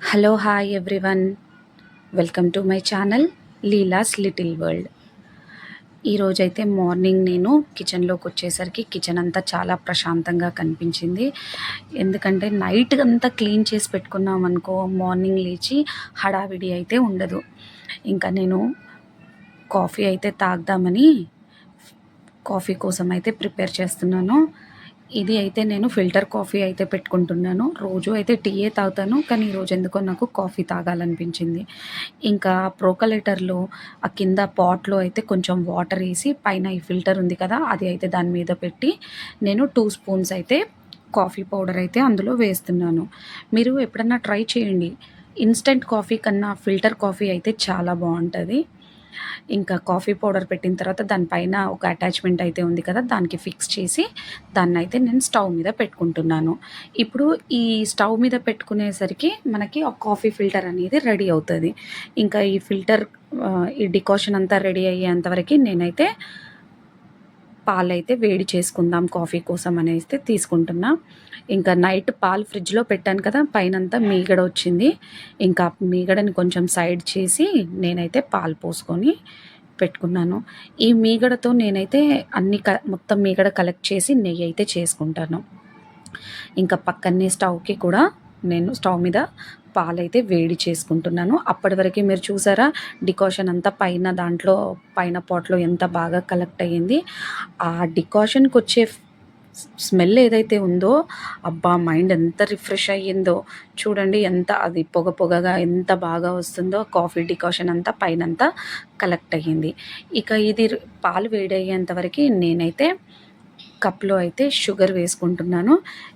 Hello hi everyone, welcome to my channel Leela's little world. ఈరోజైతే morning నేను కిచెన్లోకి వచ్చేసరికి కిచెన్ అంతా చాలా ప్రశాంతంగా కనిపించింది. ఎందుకంటే నైట్ అంతా క్లీన్ చేసి పెట్టుకున్నాం అనుకో, మార్నింగ్ లేచి హడావిడి అయితే ఉండదు. ఇంకా నేను కాఫీ అయితే తాగుదామని కాఫీ కోసం అయితే ప్రిపేర్ చేస్తున్నాను. ఇది అయితే నేను ఫిల్టర్ కాఫీ అయితే పెట్టుకుంటున్నాను. రోజు అయితే టీయే తాగుతాను, కానీ ఈరోజు ఎందుకో నాకు కాఫీ తాగాలనిపించింది. ఇంకా ప్రోకలేటర్లో ఆ కింద పాట్లో అయితే కొంచెం వాటర్ వేసి పైన ఈ ఫిల్టర్ ఉంది కదా, అది అయితే దాని మీద పెట్టి నేను 2 స్పూన్స్ అయితే కాఫీ పౌడర్ అయితే అందులో వేస్తున్నాను. మీరు ఎప్పుడన్నా ట్రై చేయండి. ఇన్‌స్టంట్ కాఫీ కన్నా ఫిల్టర్ కాఫీ అయితే చాలా బావుంటది. ఇంకా కాఫీ పౌడర్ పెట్టిన తర్వాత దానిపైన ఒక అటాచ్‌మెంట్ అయితే ఉంది కదా, దానికి ఫిక్స్ చేసి దాన్నయితే నేను స్టవ్ మీద పెట్టుకుంటున్నాను. ఇప్పుడు ఈ స్టవ్ మీద పెట్టుకునేసరికి మనకి ఆ కాఫీ ఫిల్టర్ అనేది రెడీ అవుతది. ఇంకా ఈ ఫిల్టర్ ఈ డికాషన్ అంతా రెడీ అయ్యేంత వరకి నేనైతే పాలైతే వేడి చేసుకుందాం కాఫీ కోసం అనేసి తీసుకుంటున్నా. ఇంకా నైట్ పాలు ఫ్రిడ్జ్‌లో పెట్టాను కదా, పైనంతా మీగడ వచ్చింది. ఇంకా మీగడని కొంచెం సైడ్ చేసి నేనైతే పాలు పోసుకొని పెట్టుకున్నాను. ఈ మీగడతో నేనైతే అన్ని మొత్తం మీగడ కలెక్ట్ చేసి నెయ్యి అయితే చేసుకుంటాను. ఇంకా పక్కనే స్టవ్‌కి కూడా నేను స్టవ్ మీద పాలైతే వేడి చేసుకుంటున్నాను. అప్పటి వరకే మీరు చూసారా, డికాషన్ అంతా పైన దాంట్లో పైన పాట్‌లో ఎంత బాగా కలెక్ట్ అయ్యింది. ఆ డికాషన్‌కొచ్చే స్మెల్ ఏదైతే ఉందో, అబ్బా! మైండ్ ఎంత రిఫ్రెష్ అయ్యిందో. చూడండి ఎంత అది పొగ పొగగా ఎంత బాగా వస్తుందో, కాఫీ డికాషన్ అంతా పైనంతా కలెక్ట్ అయ్యింది. ఇక ఇది పాలు వేడయ్యేంత వరకి నేనైతే కప్‌లో అయితే షుగర్ వేసుకుంటున్నాను.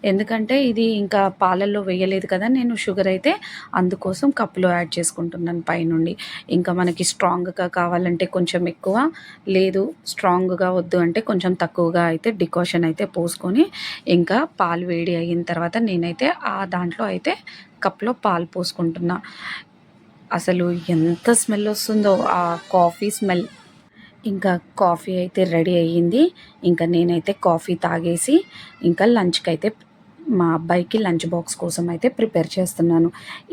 ఎందుకంటే ఇది ఇంకా పాలల్లో వేయలేదు కదా, నేను షుగర్ అయితే అందుకోసం కప్‌లో యాడ్ చేసుకుంటున్నాను పైనుండి. ఇంకా మనకి స్ట్రాంగ్‌గా కావాలంటే కొంచెం ఎక్కువ, లేదు స్ట్రాంగ్‌గా వద్దు అంటే కొంచెం తక్కువగా అయితే డికాషన్ అయితే పోసుకొని, ఇంకా పాలు వేడి అయిన తర్వాత నేనైతే దాంట్లో అయితే కప్‌లో పాలు పోసుకుంటున్నా. అసలు ఎంత స్మెల్ వస్తుందో ఆ కాఫీ స్మెల్. ఇంకా కాఫీ అయితే రెడీ అయ్యింది. ఇంకా నేనైతే కాఫీ తాగేసి ఇంకా లంచ్‌కైతే మా అబ్బాయికి లంచ్ బాక్స్ కోసం అయితే ప్రిపేర్ చేస్తున్నాను.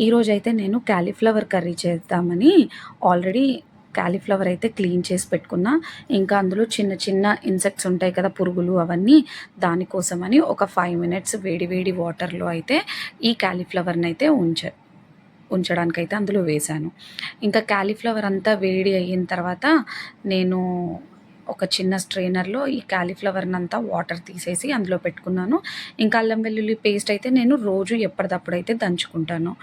ఈరోజైతే నేను కాలీఫ్లవర్ కర్రీ చేద్దామని ఆల్రెడీ కాలీఫ్లవర్ అయితే క్లీన్ చేసి పెట్టుకున్నా. ఇంకా అందులో చిన్న చిన్న ఇన్సెక్ట్స్ ఉంటాయి కదా, పురుగులు అవన్నీ, దానికోసమని ఒక 5 మినిట్స్ వేడి వేడి వాటర్‌లో అయితే ఈ కాలీఫ్లవర్‌నైతే ఉంచడానికైతే అందులో వేశాను. ఇంకా కాలీఫ్లవర్ అంతా వేడి అయిన తర్వాత నేను ఒక చిన్న స్ట్రెయినర్‌లో ఈ కాలీఫ్లవర్‌నంతా వాటర్ తీసేసి అందులో పెట్టుకున్నాను. ఇంకా అల్లం వెల్లుల్లి పేస్ట్ అయితే నేను రోజు ఎప్పటిదప్పుడైతే దంచుకుంటాను.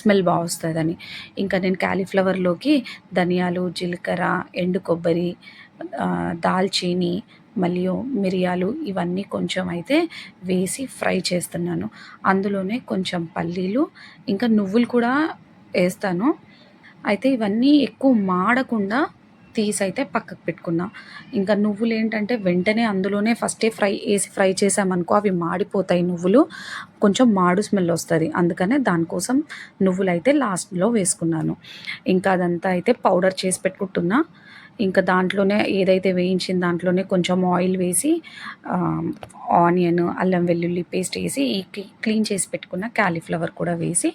స్మెల్ వస్తదని. ఇంకా నేను కాలీఫ్లవర్‌లోకి ధనియాలు, జీలకర్ర, ఎండు కొబ్బరి, దాల్చీని, మరియు మిరియాలు ఇవన్నీ కొంచెం అయితే వేసి ఫ్రై చేస్తున్నాను. అందులోనే కొంచెం పల్లీలు, ఇంకా నువ్వులు కూడా ఏస్తాను. అయితే ఇవన్నీ ఎక్కువ మాడకుండా తీసైతే పక్కకు పెట్టుకున్నా. ఇంకా నువ్వులేంటంటే వెంటనే అందులోనే ఫస్టే ఫ్రై చేశామనుకో అవి మాడిపోతాయి నువ్వులు. కొంచెం మాడు స్మెల్ ఒస్తది. అందుకనే దానికోసం నువ్వులైతే లాస్ట్‌లో వేసుకున్నాను. ఇంకా అదంతా అయితే పౌడర్ చేసి పెట్టుకుంటున్నా. ఇంకా దాంట్లోనే ఏదైతే వేయించిన దాంట్లోనే కొంచెం ఆయిల్ వేసి ఆనియన్, అల్లం వెల్లుల్లి పేస్ట్ ఏసి ఈ క్లీన్ చేసి పెట్టుకున్న కాలీఫ్లవర్ కూడా వేసి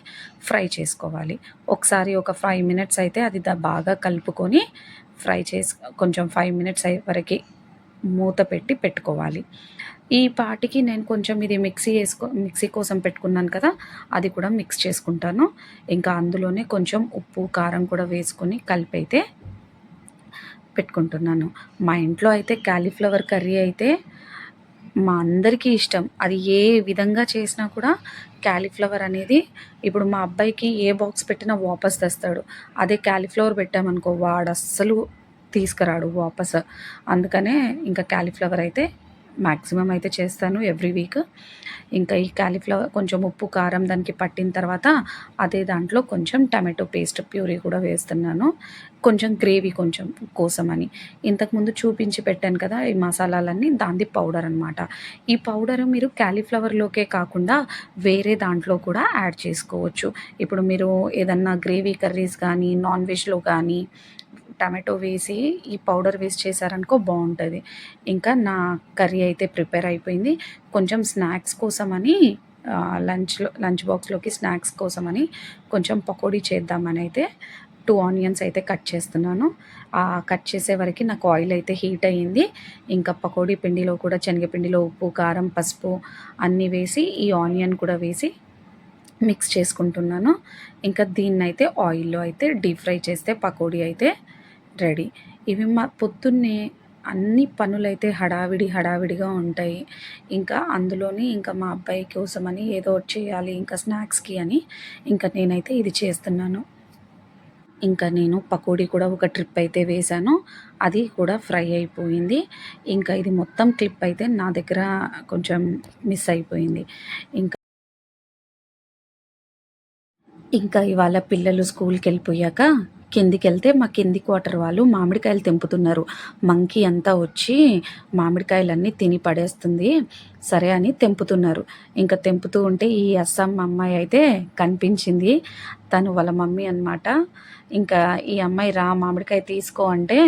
ఫ్రై చేసుకోవాలి. ఒకసారి ఒక 5 మినిట్స్ అయితే అది బాగా కలుపుకొని ఫ్రై చేసి కొంచెం 5 మినిట్స్ అయ్యే వరకి మూత పెట్టి పెట్టుకోవాలి. ఈ పాటికి నేను కొంచెం ఇది మిక్సీ కోసం పెట్టుకున్నాను కదా, అది కూడా మిక్స్ చేసుకుంటాను. ఇంకా అందులోనే కొంచెం ఉప్పు, కారం కూడా వేసుకొని కలిపైతే పెట్టుకుంటున్నాను. మా ఇంట్లో అయితే కాలీఫ్లవర్ కర్రీ అయితే మా అందరికీ ఇష్టం. అది ఏ విధంగా చేసినా కూడా కాలీఫ్లవర్ అనేది, ఇప్పుడు మా అబ్బాయికి ఏ బాక్స్ పెట్టినా వాపస్ తెస్తాడు. అదే కాలీఫ్లవర్ పెట్టామనుకో వాడస్సలు తీసుకురాడు వాపస్. అందుకనే ఇంకా కాలీఫ్లవర్ అయితే మాక్సిమం అయితే చేస్తాను ఎవ్రీ వీక్. ఇంకా ఈ కాలీఫ్లవర్ కొంచెం ఉప్పు, కారం దానికి పట్టిన తర్వాత అదే దాంట్లో కొంచెం టమాటో పేస్ట్ ప్యూరీ కూడా వేస్తున్నాను. కొంచెం గ్రేవీ కొంచెం కోసమని. ఇంతకుముందు చూపించి పెట్టాను కదా ఈ మసాలాలన్నీ, దానిది పౌడర్ అనమాట. ఈ పౌడర్ మీరు కాలీఫ్లవర్‌లోకే కాకుండా వేరే దాంట్లో కూడా యాడ్ చేసుకోవచ్చు. ఇప్పుడు మీరు ఏదన్నా గ్రేవీ కర్రీస్ కానీ, నాన్ వెజ్‌లో కానీ టమాటో వేసి ఈ పౌడర్ వేసి చేశారనుకో బావుంటది. ఇంకా నా కర్రీ అయితే ప్రిపేర్ అయిపోయింది. కొంచెం స్నాక్స్ కోసమని లంచ్ బాక్స్‌లోకి స్నాక్స్ కోసమని కొంచెం పకోడీ చేద్దామని అయితే 2 ఆనియన్స్ అయితే కట్ చేస్తున్నాను. కట్ చేసే వరకి నాకు ఆయిల్ అయితే హీట్ అయ్యింది. ఇంకా పకోడీ పిండిలో కూడా శనగపిండిలో ఉప్పు, కారం, పసుపు అన్నీ వేసి ఈ ఆనియన్ కూడా వేసి మిక్స్ చేసుకుంటున్నాను. ఇంకా దీన్నైతే ఆయిల్‌లో అయితే డీప్ ఫ్రై చేస్తే పకోడీ అయితే రెడీ. ఇవి పొద్దున్నే అన్ని పనులైతే హడావిడిగా ఉంటాయి. ఇంకా అందులోని ఇంకా మా అబ్బాయి కోసమని ఏదో ఒకటి చేయాలి ఇంకా స్నాక్స్‌కి అని ఇంకా నేనైతే ఇది చేస్తున్నాను. ఇంకా నేను పకోడీ కూడా ఒక ట్రిప్ అయితే వేశాను. అది కూడా ఫ్రై అయిపోయింది. ఇంకా ఇది మొత్తం క్లిప్ అయితే నా దగ్గర కొంచెం మిస్ అయిపోయింది. ఇంకా ఇంకా ఇవాళ పిల్లలు స్కూల్‌కెళ్ళిపోయాక కిందికెళ్తే మా కింది క్వార్టర్ వాళ్ళు మామిడికాయలు తెంపుతున్నారు. మంకీ అంతా వచ్చి మామిడికాయలన్నీ తిని పడేస్తుంది. సరే అని తెంపుతున్నారు. ఇంకా తెంపుతూ ఉంటే ఈ అస్సాం అమ్మాయి అయితే కనిపించింది. తను వాళ్ళ మమ్మీ అనమాట. ఇంకా ఈ అమ్మాయి రా మామిడికాయ తీసుకో అంటే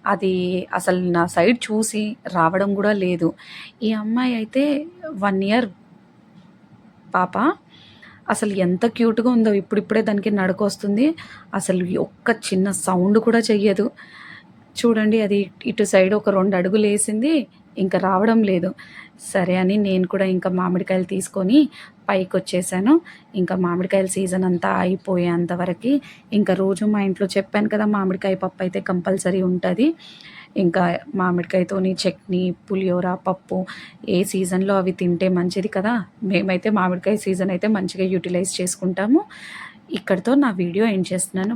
అది అసలు నా సైడ్ చూసి రావడం గూడా లేదు. ఈ అమ్మాయి అయితే 1 ఇయర్ పాప. అసలు ఎంత క్యూట్‌గా ఉందో ఇప్పుడిప్పుడే దానికి నడకొస్తుంది. అసలు ఒక్క చిన్న సౌండ్ కూడా చెయ్యదు. చూడండి అది ఇటు సైడ్ ఒక 2 అడుగులేసింది. ఇంక రావడం లేదు. సరే అని నేను కూడా ఇంకా మామిడికాయలు తీసుకొని పైకొచ్చేసాను. ఇంకా మామిడికాయల సీజన్ అంతా అయిపోయేంత వరకి ఇంకా రోజు మా ఇంట్లో చెప్పాను కదా! మామిడికాయ పప్పయితే కంపల్సరీ ఉంటది. ఇంకా మామిడికాయతోని చట్నీ, పులిహోర, పప్పు ఏ సీజన్‌లో అవి తింటే మంచిది కదా! మేమైతే మామిడికాయ సీజన్ అయితే మంచిగా యుటిలైజ్ చేసుకుంటాము. ఇక్కడితో నా వీడియో ఎండ్ చేస్తున్నాను.